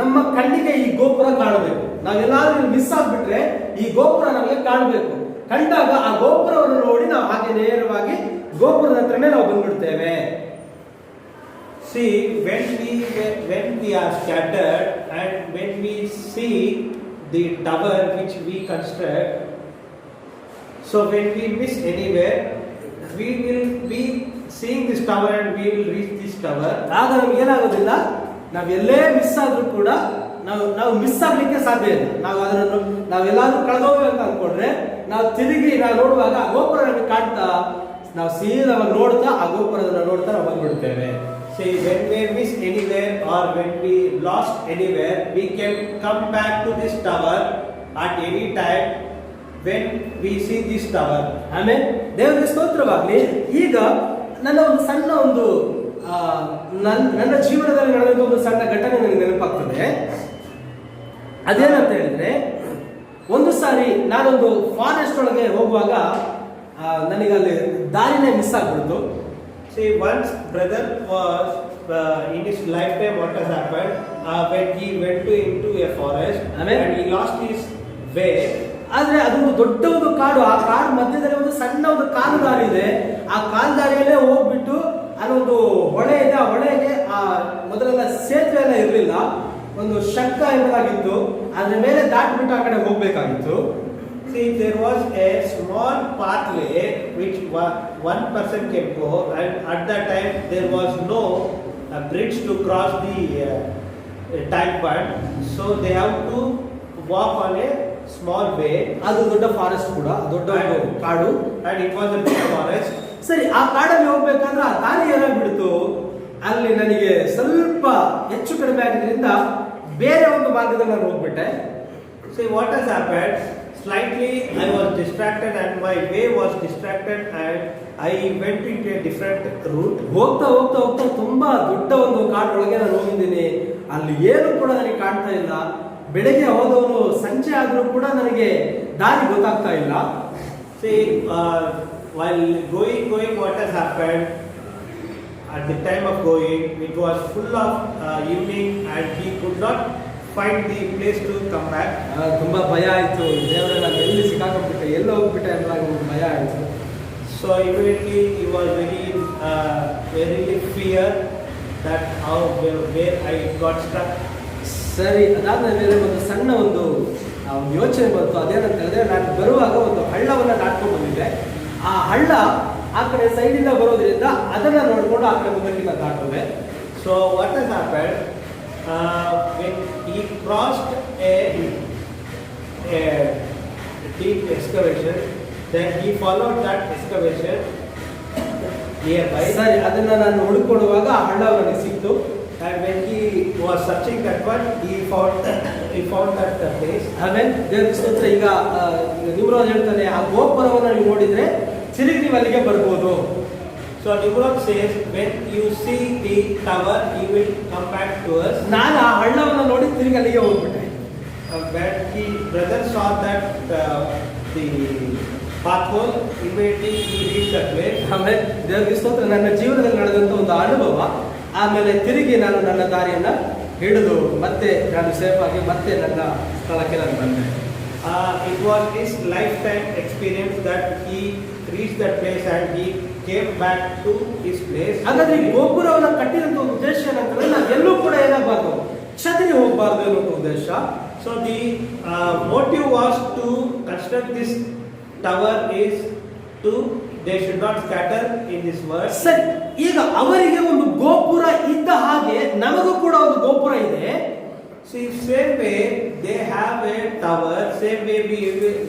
ನಮ್ಮ ಕಣ್ಣಿಗೆ ಈ ಗೋಪುರ ಕಾಣಬೇಕು. ನಾವೆಲ್ಲಾದ್ರೂ ಮಿಸ್ ಆಗ್ಬಿಟ್ರೆ ಈ ಗೋಪುರ ನಮಗೆ ಕಾಣಬೇಕು. ಕಂಡಾಗ ಆ ಗೋಪುರವನ್ನು ನೋಡಿ ನಾವು ಹಾಗೆ ನೇರವಾಗಿ ಗೋಪುರದ ಹತ್ರನೇ ನಾವು ಬಂದ್ಬಿಡ್ತೇವೆ. See, when we are scattered and when we see the tower which we construct, so when we miss anywhere, we will be seeing this tower and we will reach this tower. ಆಗ ನಮ್ಗೆ ಏನಾಗೋದಿಲ್ಲ, ನಾವು ಎಲ್ಲೇ ಮಿಸ್ ಆದ್ರೂ ಕೂಡ ನಾವು ಮಿಸ್ ಆಗ್ಲಿಕ್ಕೆ ಸಾಧ್ಯ ಇಲ್ಲ. ನಾವೆಲ್ಲಾದ್ರೂ ಕಳೆದೋಗಿ ಅಂತ ಅನ್ಕೊಂಡ್ರೆ ನಾವು ತಿರುಗಿ ನಾವು ನೋಡುವಾಗ ಆ ಗೋಪುರ ನಮಗೆ ಕಾಣ್ತಾ, ನಾವು ಸೀದಾ ನೋಡ್ತಾ ಆ ಗೋಪುರದನ್ನ ನೋಡ್ತಾ ನಾವು ಬಂದ್ಬಿಡ್ತೇವೆ. See, when we miss anywhere or when we lost anywhere, we can come back to this tower at any time when we see this tower. ಆಮೇಲೆ ದೇವರಿಗೆ ಸ್ತೋತ್ರವಾಗಲಿ. ಈಗ ನನ್ನ ಜೀವನದಲ್ಲಿ ನಡೆದ ಒಂದು ಸಣ್ಣ ಘಟನೆ ನನಗೆ ನೆನಪಾಗ್ತದೆ. ಅದೇನಂತ ಹೇಳಿದ್ರೆ, ಒಂದು ಸಾರಿ ನಾನೊಂದು ಫಾರೆಸ್ಟ್ ಒಳಗೆ ಹೋಗುವಾಗ ನನಗೆ ಅಲ್ಲಿ ದಾರಿನೇ ಮಿಸ್ ಆಗ್ಬಿಡ್ತು. See, once brother was in his lifetime, what has happened when he went into a forest. Amen. And he lost his way. ಆದ್ರೆ ಅದೊಂದು ದೊಡ್ಡ ಒಂದು ಕಾಡು, ಆ ಕಾಡು ಮಧ್ಯದಲ್ಲಿ ಒಂದು ಸಣ್ಣ ಒಂದು ಕಾಲು ದಾರಿ ಇದೆ. ಆ ಕಾಲು ದಾರಿಯಲ್ಲೇ ಹೋಗ್ಬಿಟ್ಟು ಅಲ್ಲೊಂದು ಹೊಳೆ ಇದೆ. ಆ ಹೊಳೆಗೆ ಮೊದಲೆಲ್ಲ ಸೇತುವೆ ಎಲ್ಲ ಇರಲಿಲ್ಲ, ಒಂದು ಶಂಕ ಎಂಬುದಾಗಿತ್ತು. ಅದ್ರ ಮೇಲೆ ದಾಟ್ಬಿಟ್ಟು ಆ ಕಡೆ ಹೋಗ್ಬೇಕಾಗಿತ್ತು. See, there was a small pathway which one person can go, and at that time there was no bridge to cross the tank pond, so they have to walk on a small way. ಅದು ದೊಡ್ಡ ಫಾರೆಸ್ಟ್ ಕೂಡ, ದೊಡ್ಡ ಕಾಡು, and it was a big forest. ಸರಿ, ಆ ಕಾಡಲ್ಲಿ ಹೋಗ್ಬೇಕಾದ್ರೆ ಆ ದಾರಿ ಏನಾಗ್ಬಿಡ್ತು, ಅಲ್ಲಿ ನನಗೆ ಸ್ವಲ್ಪ ಹೆಚ್ಚು ಕಡಿಮೆ ಆಗಿದ್ರಿಂದ ಬೇರೆ ಒಂದು ಮಾರ್ಗದಲ್ಲಿ ನಾನು ಹೋಗ್ಬಿಟ್ಟೆ. See, what has happened? Slightly I was distracted and my way was distracted and I went into a different route. ಹೋಗ್ತಾ ಹೋಗ್ತಾ ಹೋಗ್ತಾ ತುಂಬಾ ದೊಡ್ಡ ಒಂದು ಕಾಡೊಳಗೆ ನಾನು ಹೋಗಿದ್ದೀನಿ. ಅಲ್ಲಿ ಏನು ಕೂಡ ನನಗೆ ಕಾಣ್ತಾ ಇಲ್ಲ. ಬೆಳಗ್ಗೆ ಹೋದವನು ಸಂಜೆ ಆದ್ರೂ ಕೂಡ ನನಗೆ ದಾರಿ ಗೊತ್ತಾಗ್ತಾ ಇಲ್ಲ. See, while going, what has happened? At the time of going, it was full of evening and he could not find the place to come back. ತುಂಬಾ ಭಯ ಆಯ್ತು. ದೇವರೇ, ನಾನು ಎಲ್ಲಿ ಸಿಕ್ಕಾಕೊಂಡ್ಬಿಟ್ಟೆ, ಎಲ್ಲ ಹೋಗ್ಬಿಟ್ಟೆ ಅಂತ ಭಯ ಆಯ್ತು. So immediately he was very fear that where I got stuck. ಸರಿ, ಅದಾದ್ಮೇಲೆ ಒಂದು ಸಣ್ಣ ಒಂದು ಯೋಚನೆ ಬಂತು. ಅದೇನಂತ ಹೇಳಿದ್ರೆ, ನಾನು ಬರುವಾಗ ಒಂದು ಹಳ್ಳವನ್ನ ದಾಟ್ಕೊಂಡು ಬಂದಿದ್ದೆ. ಆ ಹಳ್ಳ ಆ ಕಡೆ ಸೈಡಿಂದ ಬರೋದ್ರಿಂದ ಅದನ್ನ ನೋಡ್ಕೊಂಡು ಆ ಕಡೆ ಮುಂದಕ್ಕೆ ದಾಟುವೆ. So what has happened? when he crossed a deep excavation, then he followed that excavation nearby. ಸರಿ, ಅದನ್ನ ನಾನು ಹುಡುಕೊಡುವಾಗ ಆ ಹಳ್ಳ ಅವನಿಗೆ ಸಿಕ್ತು. And when he was searching that one, he found that place. ಆಮೇಲೆ ದೇವರ ಸ್ತೋತ್ರ. ಈಗ ನಿಮ್ರೋದ್ ಹೇಳ್ತಾನೆ, ಆ ಗೋಪುರವನ್ನು ನೀವು ನೋಡಿದ್ರೆ ತಿರುಗಿ ನೀವು ಅಲ್ಲಿಗೆ ಬರ್ಬೋದು. So Nimrod says, when you see the tower, you will come back to us. ನಾನು ಆ ಹಳ್ಳವನ್ನು ನೋಡಿ ತಿರುಗಿ ಅಲ್ಲಿಗೆ ಹೋಗ್ಬಿಟ್ಟೆ. When the brother saw that the pathhole, immediately he reached that place. ಆಮೇಲೆ ದೇವರ ಸ್ತೋತ್ರ, ನನ್ನ ಜೀವನದಲ್ಲಿ ನಡೆದಂತ ಒಂದು ಅನುಭವ. ಆಮೇಲೆ ತಿರುಗಿ ನಾನು ನನ್ನ ದಾರಿಯನ್ನ ಹಿಡಿದು ಮತ್ತೆ ನಾನು ಸೇಫ್ ಆಗಿ ಮತ್ತೆ ನನ್ನ ಸ್ಥಳಕ್ಕೆ ನಾನು ಬಂದೆ. It was his lifetime experience that he reached that place and he came back to his place. ಹಾಗಾದ್ರೆ ಈ ಗೋಪುರವನ್ನು ಕಟ್ಟಿದಂತ ಉದ್ದೇಶ ಏನಂತಂದ್ರೆ, ನಾವು ಎಲ್ಲೂ ಕೂಡ ಏನಾಗಬಾರ್ದು, ಚದರಿ ಹೋಗಬಾರ್ದು ಅನ್ನೋ ಉದ್ದೇಶ. So the motive was to construct this tower is to they should not scatter in this world. ಸರಿ, ಈಗ ಅವರಿಗೆ ಒಂದು ಗೋಪುರ ಇದ್ದ ಹಾಗೆ ನಮಗೂ ಕೂಡ ಒಂದು ಗೋಪುರ ಇದೆ. See, same way they have a tower, same way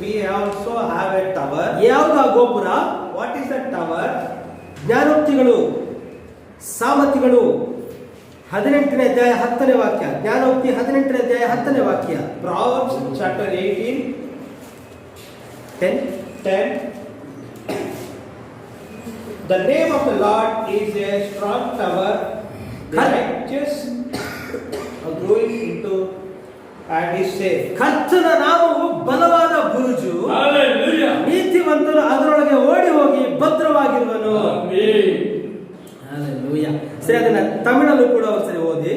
we also have a tower. ಯಾವ್ದು ಆ ಗೋಪುರ? What is that tower? ಜ್ಞಾನೋಕ್ತಿಗಳು, ಸಾಮರ್ಥಿಗಳು 18ನೇ ಅಧ್ಯಾಯ 10ನೇ ವಾಕ್ಯ. ಜ್ಞಾನೋಕ್ತಿ 18ನೇ ಅಧ್ಯಾಯ 10ನೇ ವಾಕ್ಯ. Proverbs chapter 18, 10. The name of the Lord is a strong tower. The righteous are going into and is safe. ಕರ್ತನ ನಾಮವು ಬಲವಾದ ಬುರುಜು, ನೀತಿವಂತನು ಅದರೊಳಗೆ ಓಡಿ ಹೋಗಿ ಭದ್ರವಾಗಿರುವನು. ಹಲ್ಲೆಲೂಯಾ. ಸರಿ, ಅದನ್ನ ತಮಿಳಲ್ಲೂ ಕೂಡ ಒಂದ್ಸರಿ ಓದಿ.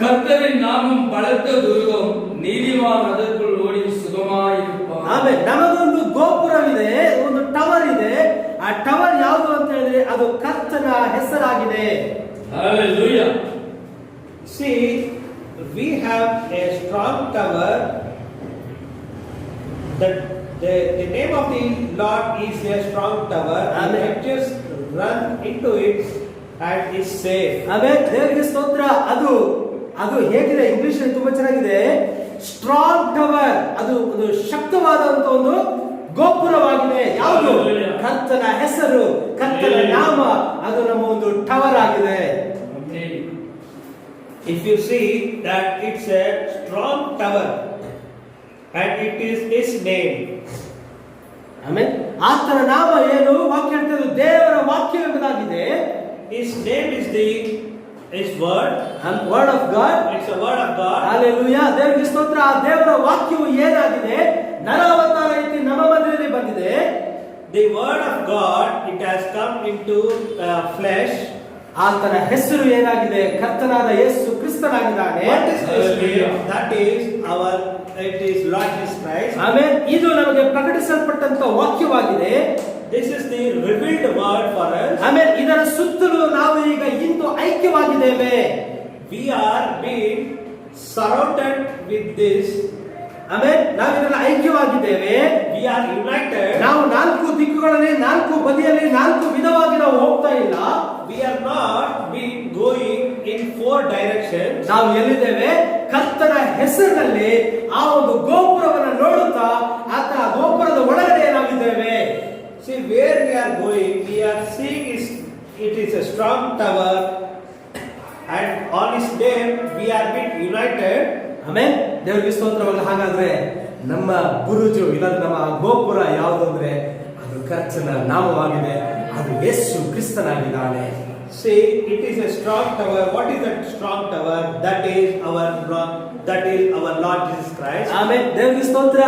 கர்த்தரின் நாமம் பலத்த துருகம், நீதிமான் அதற்குள் ஓடி சுகமாயிருப்பான். ಆಮೇಲೆ ನಮಗೊಂದು ಗೋಪುರವಿದೆ, ಒಂದು ಟವರ್ ಇದೆ. ಆ ಟವರ್ ಯಾವುದು ಅಂತ ಹೇಳಿದ್ರೆ ಅದು ಕರ್ತನ ಹೆಸರಾಗಿದೆ. Hallelujah. See, we have a strong tower. The name of the Lord is a strong tower. And righteous run into it and is safe. ಆಮೇಲೆ ದೇವರಿಗೆ ಸ್ತೋತ್ರ. ಅದು ಹೇಗಿದೆ, ಇಂಗ್ಲಿಷ್ ಅಲ್ಲಿ ತುಂಬಾ ಚೆನ್ನಾಗಿದೆ. ಸ್ಟ್ರಾಂಗ್ ಟವರ್, ಅದು ಒಂದು ಶಕ್ತವಾದಂತ ಒಂದು ಗೋಪುರವಾಗಿದೆ. ಯಾವುದು? ಕರ್ತನ ಹೆಸರು, ಕರ್ತನ ನಾಮ, ಅದು ನಮ್ಮ ಒಂದು ಟವರ್ ಆಗಿದೆ. If you see that it's a strong tower and it is his name. ಆಮೇಲೆ ಆತನ ನಾಮ ಏನು? ವಾಕ್ಯ ಹೇಳ್ತದೆ, ದೇವರ ವಾಕ್ಯ ಎಂಬುದಾಗಿದೆ. His name is his word, and word of God. It's a word of God. Hallelujah. ದೇವರಿಗೆ ಸ್ತೋತ್ರ. ಆ ದೇವರ ವಾಕ್ಯವು ಏನಾಗಿದೆ? ನರಾವತಾರ ರೀತಿ ನಮ್ಮ ಮಧ್ಯದಲ್ಲಿ ಬಂದಿದೆ. The word of God, it has come into flesh. ಆತನ ಹೆಸರು ಏನಾಗಿದೆ? ಕರ್ತನಾದ ಯೇಸು ಕ್ರಿಸ್ತನಾಗಿದ್ದಾನೆ. What is his name? That is it is Lord Jesus Christ. Amen. ಇದು ನಮಗೆ ಪ್ರಕಟಿಸಲ್ಪಟ್ಟಂತ ವಾಕ್ಯವಾಗಿದೆ. This is the revealed word for us. Amen. ಇದರ ಸುತ್ತಲೂ ನಾವು ಈಗ ಇಂದು ಐಕ್ಯವಾಗಿದ್ದೇವೆ. We are being surrounded with this. Amen. ನಾವು ಇದರಲ್ಲಿ ಐಕ್ಯವಾಗಿದ್ದೇವೆ. We are united. ನಾವು ನಾಲ್ಕು ದಿಕ್ಕುಗಳಲ್ಲಿ, ನಾಲ್ಕು ಬದಿಯಲ್ಲಿ, ನಾಲ್ಕು ವಿಧವಾಗಿ ನಾವು ಹೋಗ್ತಾ ಇಲ್ಲ. We are not been going in four directions. ನಾವು ಎಲ್ಲಿದ್ದೇವೆ? ಕರ್ತನ ಹೆಸರಿನಲ್ಲಿ ಆ ಒಂದು ಗೋಪುರವನ್ನು ನೋಡುತ್ತಾ ಆತ ಗೋಪುರದ ಒಳಗಡೆ ನಾವಿದ್ದೇವೆ. See where we are going, we are seeing it is a strong tower and on his name we are being united. Amen. ದೇವರಿಗೆ ಸ್ತೋತ್ರವಲ್ಲ. ಹಾಗಾದ್ರೆ ನಮ್ಮ ಬುರುಜು ಇಲ್ಲ, ನಮ್ಮ ಗೋಪುರ ಯಾವುದು ಅಂದ್ರೆ ಅದು ಕರ್ತನ ನಾಮವಾಗಿದೆ. ಅದು ಯೇಸು ಕ್ರಿಸ್ತನಾಗಿದ್ದಾನೆ. See, it is a strong tower. What is that strong tower? That is our Lord Jesus Christ. Amen. ದೇವರಿಗೆ ಸ್ತೋತ್ರ.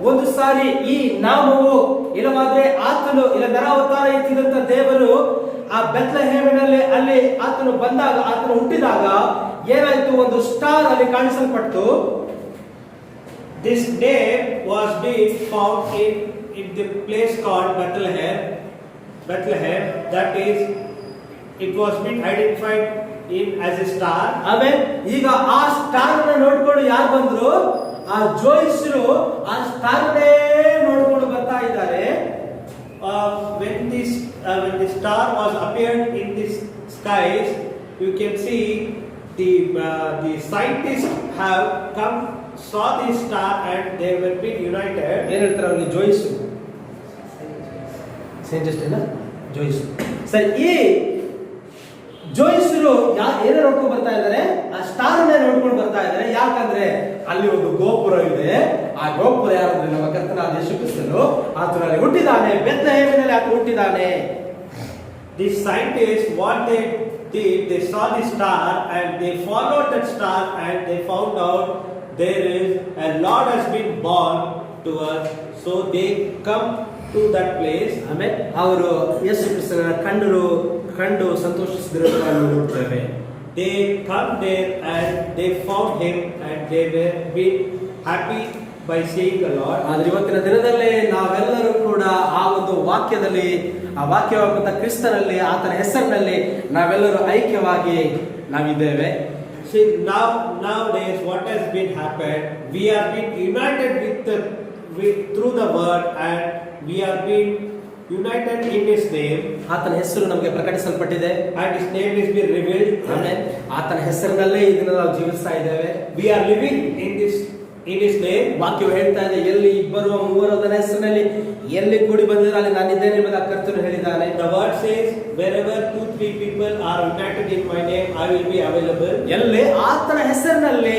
ಒಂದು ಸಾರಿ ಈ ನಾಮವು ಇಲ್ಲವಾದ್ರೆ ಆತನು ಇಲ್ಲ ನರಾವತಾರ ಎತ್ತಿದಂತ ದೇವರು ಆ ಬೆತ್ಲೆಹೇಮಿನಲ್ಲಿ ಅಲ್ಲಿ ಆತನು ಬಂದಾಗ, ಆತನು ಹುಟ್ಟಿದಾಗ ಏನಾಯ್ತು? ಒಂದು ಸ್ಟಾರ್ ಅಲ್ಲಿ ಕಾಣಿಸಲ್ಪಟ್ಟು. This name was being found in the place called Bethlehem. That is, it was being identified as a star. ಆಮೇಲೆ ಈಗ ಆ ಸ್ಟಾರ್ ಅನ್ನು ನೋಡ್ಕೊಂಡು ಯಾರು ಬಂದ್ರು? ಆ ಜೋಯಿಸರು ಆ ಸ್ಟಾರ್ ನೋಡ್ಕೊಂಡು ಬರ್ತಾ ಇದ್ದಾರೆ. When the star was appeared in the skies, you can see the scientists have come, saw this star, and they were being united. ಏನ್ ಹೇಳ್ತಾರೆ ಅವ್ರಿಗೆ? ಜೋಯಿಸು, ಸೈಂಟಿಸ್ಟ್ ಏನ ಜೋಯಿಸು. ಸರಿ, ಈ ಜೋಯಿಸರು ಏನೇ ನೋಡ್ಕೊಂಡು ಬರ್ತಾ ಇದ್ದಾರೆ? ಆ ಸ್ಟಾರ್ ನೋಡ್ಕೊಂಡು ಬರ್ತಾ ಇದ್ದಾರೆ. ಯಾಕಂದ್ರೆ ಅಲ್ಲಿ ಒಂದು ಗೋಪುರ ಇದೆ. ಆ ಗೋಪುರ ಯಾರಂದ್ರೆ ನಮ್ಮ ಕರ್ತನಾದ ಯೇಸು ಕ್ರಿಸ್ತನು. ಆತನಲ್ಲಿ ಹುಟ್ಟಿದಾನೆ, ಬೆತ್ಲೆಹೇಮಿನಲ್ಲಿ ಆತ ಹುಟ್ಟಿದಾನೆ. The scientists, what they did, they saw the star and they followed that star and they found out there is a Lord has been born to us. So they come to that place. ಆಮೇಲೆ ಅವರು ಯೇಸು ಕ್ರಿಸ್ತನ ಕಂಡು ಸಂತೋಷಿಸಿದ್ರು ಅಂತ ನಾವು ನೋಡ್ತೇವೆ. They come there and they found him and they were been happy by seeing the Lord. ಆದ್ರೆ ಇವತ್ತಿನ ದಿನದಲ್ಲಿ ನಾವೆಲ್ಲರೂ ಕೂಡ ಆ ಒಂದು ವಾಕ್ಯದಲ್ಲಿ, ಆ ವಾಕ್ಯವಾದಂತ ಕ್ರಿಸ್ತನಲ್ಲಿ, ಆತನ ಹೆಸರಿನಲ್ಲಿ ನಾವೆಲ್ಲರೂ ಐಕ್ಯವಾಗಿ ನಾವಿದ್ದೇವೆ. See, nowadays what has been happened, we are being united through the word and we are being united in his name. ಆತನ ಹೆಸರು ನಮಗೆ ಪ್ರಕಟಿಸಲ್ಪಟ್ಟಿದೆ And his name is being revealed. ಆಮೇಲೆ ಆತನ ಹೆಸರಿನಲ್ಲೇ ಇದನ್ನ ನಾವು ಜೀವಿಸ್ತಾ ಇದ್ದೇವೆ. We are living in his name. ವಾಕ್ಯವು ಹೇಳ್ತಾ ಇದೆ, ಎಲ್ಲಿ ಇಬ್ಬರು ಮೂವರು ನನ್ನ ಹೆಸರಿನಲ್ಲಿ ಎಲ್ಲಿ ಕೂಡಿ ಬಂದಿದ್ದಾರೆ ಅಲ್ಲಿ ನಾನಿದ್ದೇನೆ ಎಂಬುದಾಗಿ ಕರ್ತನು ಹೇಳಿದ್ದಾನೆ. The word says, wherever 2-3 people are united in my name, I will be available. ಎಲ್ಲಿ ಆತನ ಹೆಸರಿನಲ್ಲಿ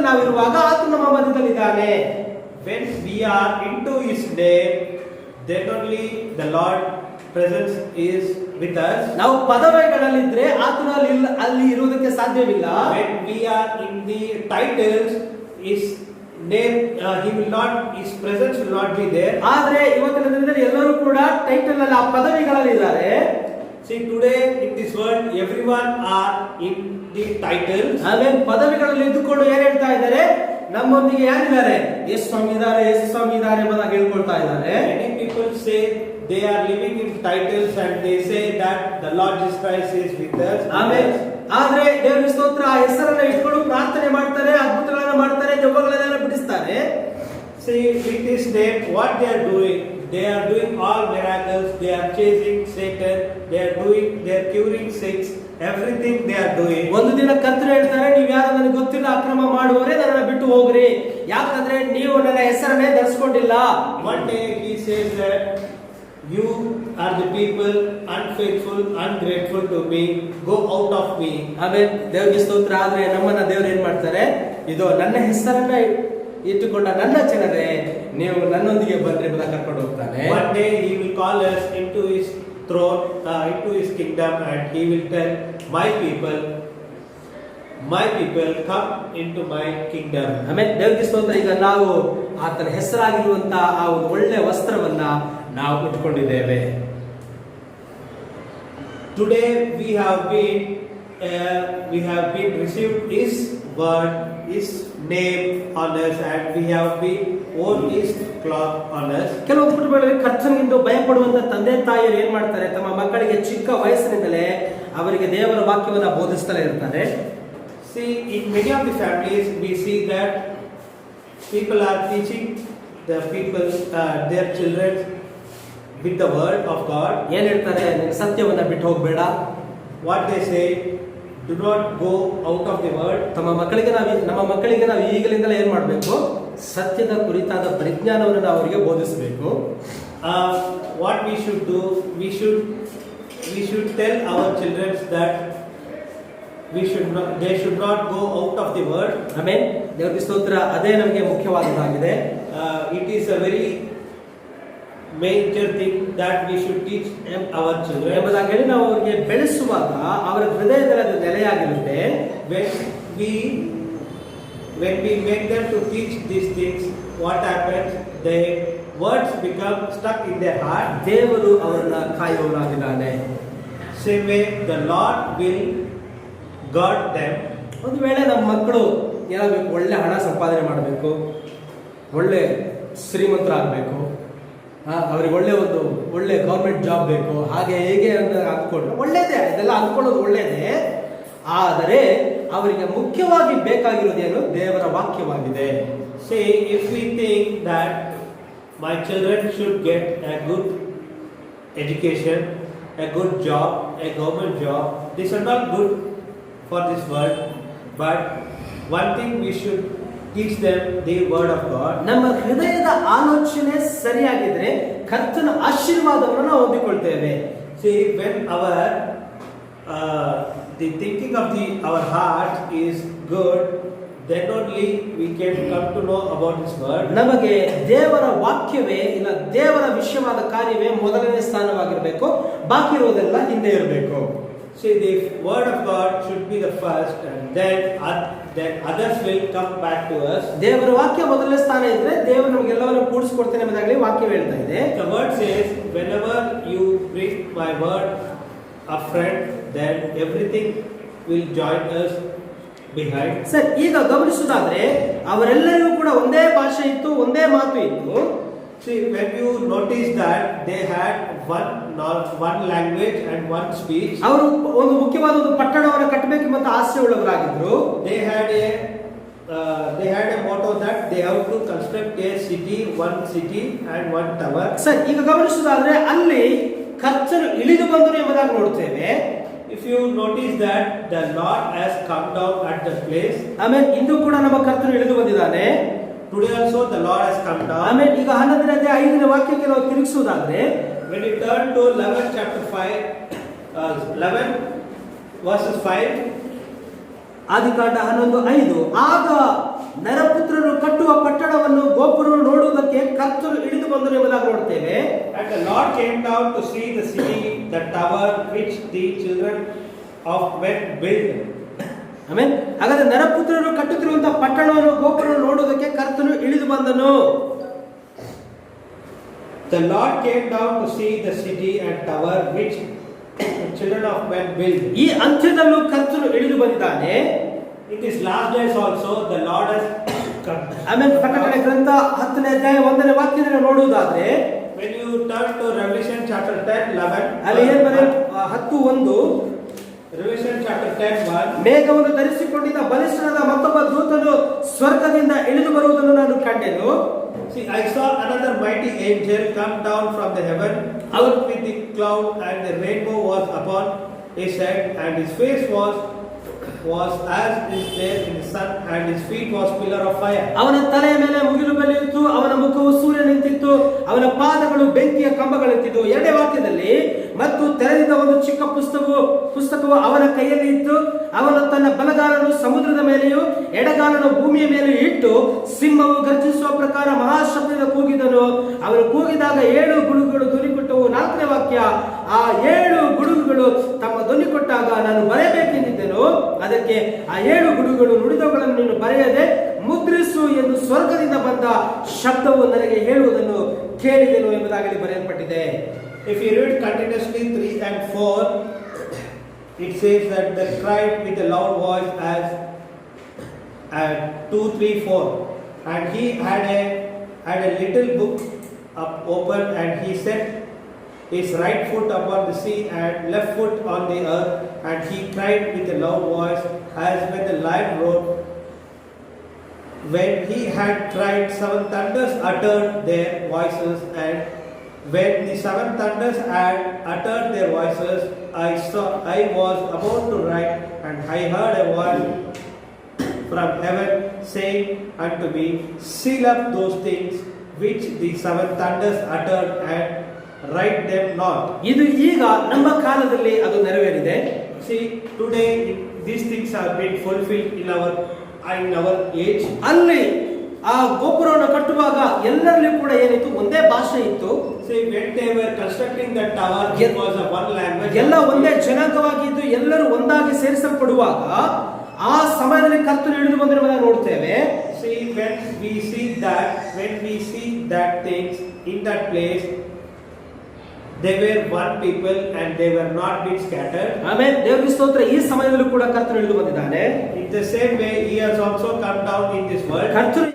ನಾವಿರುವಾಗ ಆತನು ನಮ್ಮ ಮಧ್ಯದಲ್ಲಿದ್ದಾನೆ. When we are into his name, then only the Lord presence is with us. ನಾವು ಪದವಿಗಳಲ್ಲಿದ್ರೆ ಆತನು ಅಲ್ಲಿ ಇರುವುದಕ್ಕೆ ಸಾಧ್ಯವಿಲ್ಲ. When we are in the titles, his name, his presence will not be there. ಆದ್ರೆ ಇವತ್ತಿನ ದಿನದಲ್ಲಿ ಎಲ್ಲರೂ ಕೂಡ ಟೈಟಲ್ ಅಲ್ಲಿ, ಆ ಪದವಿಗಳಲ್ಲಿ ಇದ್ದಾರೆ. See, today in this world, everyone are in the titles. ಆಮೇಲೆ ಪದವಿಗಳಲ್ಲಿ ಇದ್ದುಕೊಂಡು ಏನ್ ಹೇಳ್ತಾ ಇದ್ದಾರೆ? ನಮ್ಮೊಂದಿಗೆ ಯಾರಿದ್ದಾರೆ? ಯೇಸು ಸ್ವಾಮಿ ಇದ್ದಾರೆ ಎಂಬುದಾಗಿ ಹೇಳ್ಕೊಳ್ತಾ ಇದ್ದಾರೆ. Many people say they are living in titles and they say that the Lord Jesus Christ is with us. ಆಮೇಲೆ ಆದ್ರೆ ದೇವರ ಸ್ತೋತ್ರ, ಆ ಹೆಸರನ್ನ ಇಟ್ಕೊಂಡು ಪ್ರಾರ್ಥನೆ ಮಾಡ್ತಾರೆ, ಅದ್ಭುತಗಳನ್ನ ಮಾಡ್ತಾರೆ, ದೆವ್ವಗಳನ್ನೆಲ್ಲ ಬಿಡಿಸ್ತಾರೆ. See, with this name, what they are doing all miracles. They are chasing Satan. They are curing sick. Everything they are doing. ಒಂದು ದಿನ ಕರ್ತರು ಹೇಳ್ತಾರೆ, ನೀವು ಯಾರು ನನಗೆ ಗೊತ್ತಿಲ್ಲ, ಅಕ್ರಮ ಮಾಡುವವರೇ ನನ್ನನ್ನು ಬಿಟ್ಟು ಹೋಗ್ರಿ, ಯಾಕಂದ್ರೆ ನೀವು ನನ್ನ ಹೆಸರನ್ನೇ ಧರಿಸಿಕೊಂಡಿಲ್ಲ. One day he says that you are the people unfaithful, ungrateful to me. Go out of me. ಆಮೇಲೆ ದೇವರಿಗೆ ಸ್ತೋತ್ರ. ಆದ್ರೆ ನಮ್ಮನ್ನ ದೇವರು ಏನ್ ಮಾಡ್ತಾರೆ? ಇದು ನನ್ನ ಹೆಸರನ್ನ ಇಟ್ಟುಕೊಂಡ ನನ್ನ ಜನರೇ, ನೀವು ನನ್ನೊಂದಿಗೆ ಬನ್ರಿ ಎಂಬುದಾಗಿ ಕರ್ಕೊಂಡು ಹೋಗ್ತಾನೆ. One day he will call us into his throne, into his kingdom, and he will tell my people come into my kingdom. ಆಮೇಲೆ ದೇವರಿಗೆ ಸ್ತೋತ್ರ. ಈಗ ನಾವು ಆತನ ಹೆಸರಾಗಿರುವಂತ ಆ ಒಂದು ಒಳ್ಳೆ ವಸ್ತ್ರವನ್ನ ನಾವು ಉಟ್ಕೊಂಡಿದ್ದೇವೆ. Today we have been received his word, his name on us, and we have been worn his cloth on us. ಕೆಲವು ಕುಟುಂಬಗಳಲ್ಲಿ ಕರ್ತನಿಗಿಂತ ಭಯಪಡುವಂತ ತಂದೆ ತಾಯಿಯರು ಏನ್ ಮಾಡ್ತಾರೆ? ತಮ್ಮ ಮಕ್ಕಳಿಗೆ ಚಿಕ್ಕ ವಯಸ್ಸಿನಿಂದಲೇ ಅವರಿಗೆ ದೇವರ ವಾಕ್ಯವನ್ನ ಬೋಧಿಸ್ತಾ ಇರ್ತಾರೆ. See, in many of the families we see that people are teaching their children with the word of God. ಏನ್ ಹೇಳ್ತಾರೆ? ಸತ್ಯವನ್ನ ಬಿಟ್ಟು ಹೋಗ್ಬೇಡ. What they say, do not go out of the word. ನಮ್ಮ ಮಕ್ಕಳಿಗೆ ನಾವು ಈಗಲಿಂದಲೇ ಏನ್ ಮಾಡಬೇಕು? ಸತ್ಯದ ಕುರಿತಾದ ಪರಿಜ್ಞಾನವನ್ನು ನಾವು ಅವರಿಗೆ ಬೋಧಿಸಬೇಕು. What we should do, we should tell our children that they should not go out of the word. ಆಮೇಲೆ ದೇವರ ಸ್ತೋತ್ರ. ಅದೇ ನಮಗೆ ಮುಖ್ಯವಾದದ್ದಾಗಿದೆ. It is a very major thing that we should teach our children. ಎಂಬುದಾಗಿ ಹೇಳಿ ನಾವು ಅವರಿಗೆ ಬೆಳೆಸುವಾಗ ಅವರ ಹೃದಯದಲ್ಲಿ ಅದು ನೆಲೆಯಾಗಿರುತ್ತೆ. When we make them to teach these things, what happens? The words become stuck in their heart. ದೇವರು ಅವರನ್ನ ಕಾಯುವವನಾಗಿದ್ದಾನೆ. Same way the Lord will guard them. ಒಂದು ವೇಳೆ ನಮ್ಮ ಮಕ್ಕಳು ಏನಾಗಬೇಕು? ಒಳ್ಳೆ ಹಣ ಸಂಪಾದನೆ ಮಾಡಬೇಕು, ಒಳ್ಳೆ ಶ್ರೀಮಂತರಾಗಬೇಕು, ಅವ್ರಿಗೆ ಒಳ್ಳೆ ಗೌರ್ಮೆಂಟ್ ಜಾಬ್ ಬೇಕು, ಹಾಗೆ ಹೇಗೆ ಅಂತ ಅಂದ್ಕೊಂಡು ಒಳ್ಳೇದೇ, ಇದೆಲ್ಲ ಅಂದ್ಕೊಳ್ಳೋದು ಒಳ್ಳೇದೇ. ಆದರೆ ಅವರಿಗೆ ಮುಖ್ಯವಾಗಿ ಬೇಕಾಗಿರೋದೇನು? ದೇವರ ವಾಕ್ಯವಾಗಿದೆ. Say, if we think that my children should get a good education, a good job, a government job, these are not good for this world, but one thing we should teach them the word of God. ನಮ್ಮ ಹೃದಯದ ಆಲೋಚನೆ ಸರಿಯಾಗಿದ್ರೆ ಕರ್ತನ ಆಶೀರ್ವಾದವನ್ನು ನಾವು ಹೊಂದಿಕೊಳ್ತೇವೆ. See, when our the thinking of our heart is good, then only we can come to know about His word. ನಮಗೆ ದೇವರ ವಾಕ್ಯವೇ ಇಲ್ಲ ದೇವರ ವಿಷಯವಾದ ಕಾರ್ಯವೇ ಮೊದಲನೇ ಸ್ಥಾನವಾಗಿರಬೇಕು, ಬಾಕಿ ಇರುವುದೆಲ್ಲ ಹಿಂದೆ ಇರಬೇಕು. See, the word of God should be the first, and then others will come back to us. ದೇವರ ವಾಕ್ಯ ಮೊದಲನೇ ಸ್ಥಾನ ಇದ್ರೆ ದೇವರು ನಮಗೆಲ್ಲವನ್ನು ಕೂಡಿಸಿಕೊಡ್ತಾನೆ ಎಂಬುದಾಗಲಿ ವಾಕ್ಯ ಹೇಳ್ತಾ ಇದೆ. The word says, whenever you bring my word a friend, then everything will join us behind. Sir, ಈಗ ಗಮನಿಸುವುದಾದ್ರೆ ಅವರೆಲ್ಲರಿಗೂ ಕೂಡ ಒಂದೇ ಭಾಷೆ ಇತ್ತು, ಒಂದೇ ಮಾತು ಇತ್ತು. See, when you notice that they had one language and one speech. ಅವರು ಒಂದು ಮುಖ್ಯವಾದ ಒಂದು ಪಟ್ಟಣವನ್ನು ಕಟ್ಟಬೇಕೆಂಬ ಆಸೆ ಉಳ್ಳವರಾಗಿದ್ರು. They had a motto that they have to construct one city and one tower. Sir, ಈಗ ಗಮನಿಸುವುದಾದ್ರೆ ಅಲ್ಲಿ ಕರ್ತನು ಇಳಿದು ಬಂದನು ಎಂಬುದಾಗಿ ನೋಡ್ತೇವೆ. If you notice that the Lord has come down at the place. ಆಮೇಲೆ ಇಂದು ಕೂಡ ನಮ್ಮ ಕರ್ತನು ಇಳಿದು ಬಂದಿದ್ದಾನೆ. Today also the Lord has come down. ಆಮೇಲೆ ಈಗ 11ನೇ ಅಧ್ಯಾಯ 5ನೇ ವಾಕ್ಯಕ್ಕೆ ನಾವು ತಿರುಗಿಸುವುದಾದ್ರೆ, when you turn to 11 chapter 5, 11 verses 5. ಆದಿಕಾಂಡ 11:5, ಆಗ ನರಪುತ್ರರು ಕಟ್ಟುವ ಪಟ್ಟಣವನ್ನು ಗೋಪುರವನ್ನು ನೋಡುವುದಕ್ಕೆ ಕರ್ತನು ಇಳಿದು ಬಂದನು ಎಂಬುದಾಗಿ ನೋಡ್ತೇವೆ. And the Lord came down to see the city, the tower which the children of men built. ಆಮೇಲೆ ಹಾಗಾದ್ರೆ ನರಪುತ್ರರು ಕಟ್ಟುತ್ತಿರುವಂತಹ ಪಟ್ಟಣವನ್ನು ಗೋಪುರವನ್ನು ನೋಡುವುದಕ್ಕೆ ಕರ್ತನು ಇಳಿದು ಬಂದನು. The Lord came down to see the city and tower which children of men built. ಈ ಅಂತ್ಯದಲ್ಲೂ ಕರ್ತನು ಇಳಿದು ಬಂದಿದ್ದಾನೆ. In these last days also the Lord has come. ಆಮೇಲೆ ಪ್ರಕಟಣೆ ಗ್ರಂಥ 10ನೇ ಅಧ್ಯಾಯ 1ನೇ ವಾಕ್ಯದಲ್ಲಿ ನೋಡುವುದಾದ್ರೆ, when you turn to Revelation chapter 10, 11, ಅಲ್ಲಿ ಏನು ಬರೆಯುತ್ತೆ? 10:1, Revelation chapter 10, 1. ಮೇಘವನ್ನು ಧರಿಸಿಕೊಂಡಿದ್ದ ಬಲಿಷ್ಠನಾದ ಮತ್ತೊಬ್ಬ ದೂತನು ಸ್ವರ್ಗದಿಂದ ಇಳಿದು ಬರುವುದನ್ನು ನಾನು ಕಂಡೆನು. See, I saw another mighty angel come down from the heaven, out with the cloud, and the rainbow was upon his head, and his face was as is there in the sun, and his feet was pillar of fire. ಅವನ ತಲೆಯ ಮೇಲೆ ಮುಗಿಲು ಬೆಳೆಯಿತು, ಅವನ ಮುಖವು ಸೂರ್ಯ ನಿಂತಿತ್ತು, ಅವನ ಪಾದಗಳು ಬೆಂಕಿಯ ಕಂಬಗಳಂತಿದ್ದು. 2ನೇ ವಾಕ್ಯದಲ್ಲಿ, ಮತ್ತು ತೆರೆದಿದ್ದ ಒಂದು ಚಿಕ್ಕ ಪುಸ್ತಕವು ಅವನ ಕೈಯಲ್ಲಿ ಇತ್ತು. ಅವನು ತನ್ನ ಬಲಗಾಲನ್ನು ಸಮುದ್ರದ ಮೇಲೆಯೂ ಎಡಗಾಲನ್ನು ಭೂಮಿಯ ಮೇಲೆಯೂ ಇಟ್ಟು ಸಿಂಹವು ಗರ್ಜಿಸುವ ಪ್ರಕಾರ ಮಹಾಶಬ್ದದಿಂದ ಕೂಗಿದನು. ಅವನು ಕೂಗಿದಾಗ 7 ಗುಡುಗುಗಳು ಧ್ವನಿ ಕೊಟ್ಟವು. 4ನೇ ವಾಕ್ಯ, ಆ 7 ಗುಡುಗುಗಳು ತಮ್ಮ ಧ್ವನಿ ಕೊಟ್ಟಾಗ ನಾನು ಬರೆಯಬೇಕೆಂದಿದ್ದೆನು. ಅದಕ್ಕೆ ಆ 7 ಗುಡುಗುಗಳು ನುಡಿದವುಗಳನ್ನು ನೀನು ಬರೆಯದೆ ಮುದ್ರಿಸು ಎಂದು ಸ್ವರ್ಗದಿಂದ ಬಂದ ಶಬ್ದವು ನನಗೆ ಹೇಳುವುದನ್ನು ಕೇಳಿದೆನು ಎಂಬುದಾಗಿ ಬರೆಯಲ್ಪಟ್ಟಿದೆ. If you read continuously 3 and 4, it says that they cried with a loud voice as 2, 3, 4, and he had a little book open, and he set his right foot upon the sea and left foot on the earth, and he cried with a loud voice as when the lion roared. When he had cried, 7 thunders uttered their voices, and when the 7 thunders had uttered their voices, I was about to write, and I heard a voice from heaven saying unto me, seal up those things which the 7 thunders uttered, and write them not. ಇದು ಈಗ ನಮ್ಮ ಕಾಲದಲ್ಲಿ ಅದು ನೆರವೇರಿದೆ. See, today these things are being fulfilled in our age. ಅಲ್ಲಿ ಆ ಗೋಪುರವನ್ನು ಕಟ್ಟುವಾಗ ಎಲ್ಲರಲ್ಲಿ ಕೂಡ ಏನಿತ್ತು? ಒಂದೇ ಭಾಷೆ ಇತ್ತು. See, when they were constructing the tower, it was a one language. ಎಲ್ಲ ಒಂದೇ ಜನಾಂಗವಾಗಿದ್ದು ಎಲ್ಲರೂ ಒಂದಾಗಿ ಸೇರಿಸಲ್ಪಡುವಾಗ ಆ ಸಮಯದಲ್ಲಿ ಕರ್ತನು ಇಳಿದು ಬಂದಿರುವುದನ್ನು ನೋಡ್ತೇವೆ. See, when we see that things in that place, they were one people and they were not being scattered. Amen. ದೇವರಿಗೆ ಸ್ತೋತ್ರ. ಈ ಸಮಯದಲ್ಲೂ ಕೂಡ ಕರ್ತನು ಇಳಿದು ಬಂದಿದ್ದಾನೆ. In the same way, he has also come down in this world. ಕರ್ತನು